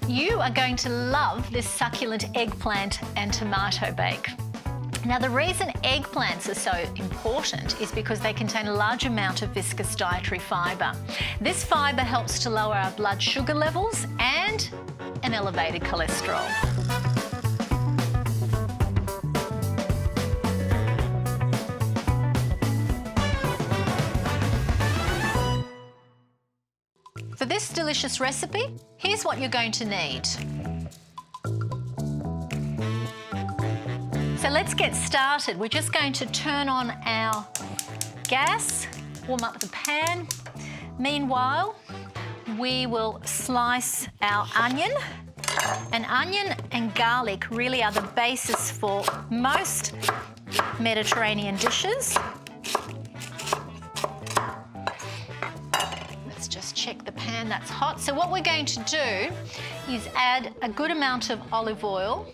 You are going to love this succulent eggplant and tomato bake. Now, the reason eggplants are so important is because they contain a large amount of viscous dietary fibre. This fibre helps to lower our blood sugar levels and an elevated cholesterol. For this delicious recipe, here's what you're going to need. So let's get started. We're just going to turn on our gas, warm up the pan. Meanwhile, we will slice our onion. And onion and garlic really are the basis for most Mediterranean dishes. Let's just check the pan that's hot. So what we're going to do is add a good amount of olive oil,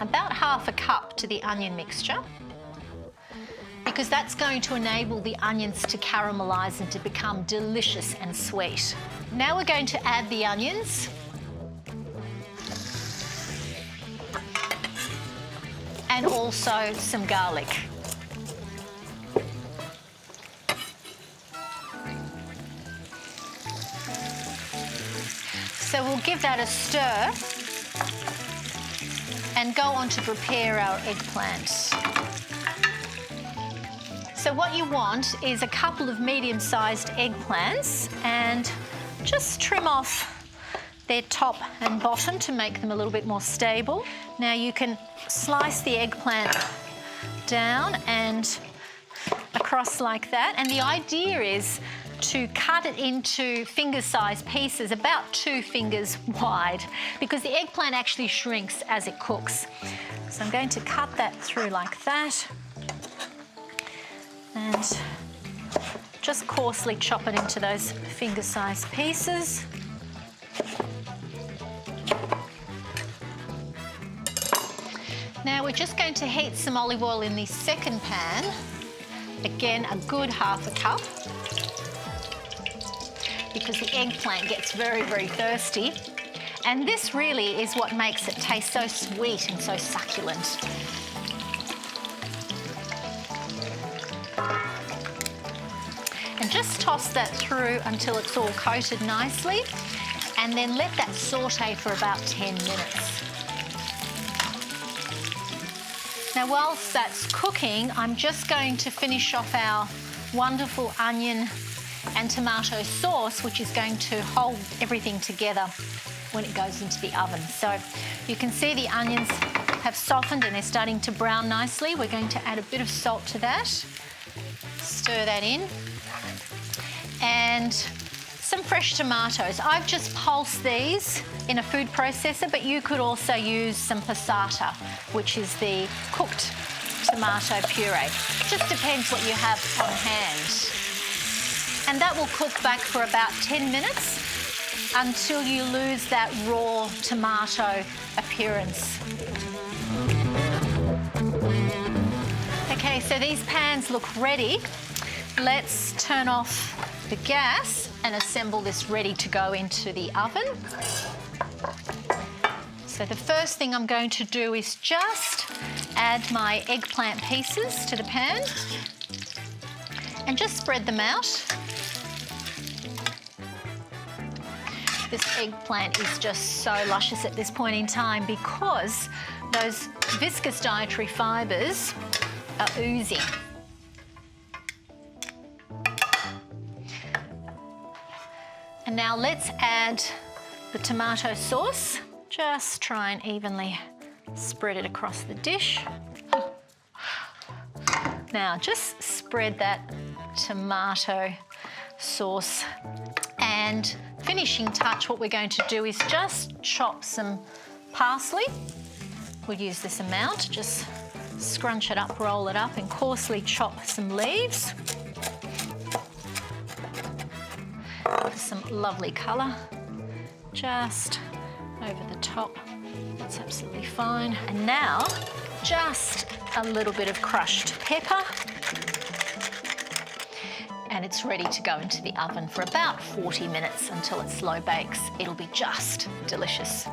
about half a cup to the onion mixture, because that's going to enable the onions to caramelise and to become delicious and sweet. Now we're going to add the onions and also some garlic. So we'll give that a stir and go on to prepare our eggplant. So what you want is a couple of medium-sized eggplants, and just trim off their top and bottom to make them a little bit more stable. Now you can slice the eggplant down and across like that, and the idea is to cut it into finger-sized pieces, about 2 fingers wide, because the eggplant actually shrinks as it cooks. So I'm going to cut that through like that and just coarsely chop it into those finger-sized pieces. Now we're just going to heat some olive oil in the second pan. Again, a good half a cup, because the eggplant gets very, very thirsty. And this really is what makes it taste so sweet and so succulent. And just toss that through until it's all coated nicely, and then let that saute for about 10 minutes. Now, whilst that's cooking, I'm just going to finish off our wonderful onion and tomato sauce, which is going to hold everything together when it goes into the oven. So you can see the onions have softened and they're starting to brown nicely. We're going to add a bit of salt to that, stir that in, and some fresh tomatoes. I've just pulsed these in a food processor, but you could also use some passata, which is the cooked tomato puree. It just depends what you have on hand. And that will cook back for about 10 minutes until you lose that raw tomato appearance. Okay, so these pans look ready. Let's turn off the gas and assemble this ready to go into the oven. So the first thing I'm going to do is just add my eggplant pieces to the pan and just spread them out. This eggplant is just so luscious at this point in time because those viscous dietary fibres are oozing. And now let's add the tomato sauce. Just try and evenly spread it across the dish. Now just spread that tomato sauce, and finishing touch, what we're going to do is just chop some parsley. We'll use this amount, just scrunch it up, roll it up, and coarsely chop some leaves for some lovely colour. Just over the top, that's absolutely fine. And now just a little bit of crushed pepper and and it's ready to go into the oven for about 40 minutes until it slow bakes. It'll be just delicious.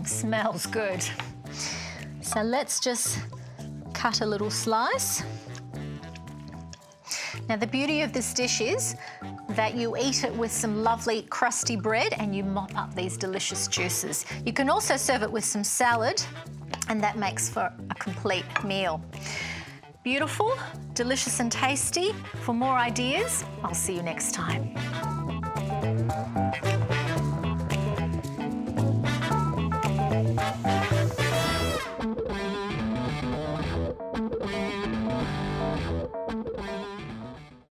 Smells good. So let's just cut a little slice. Now the beauty of this dish is that you eat it with some lovely crusty bread and you mop up these delicious juices. You can also serve it with some salad and that makes for a complete meal. Beautiful, delicious and tasty. For more ideas, I'll see you next time.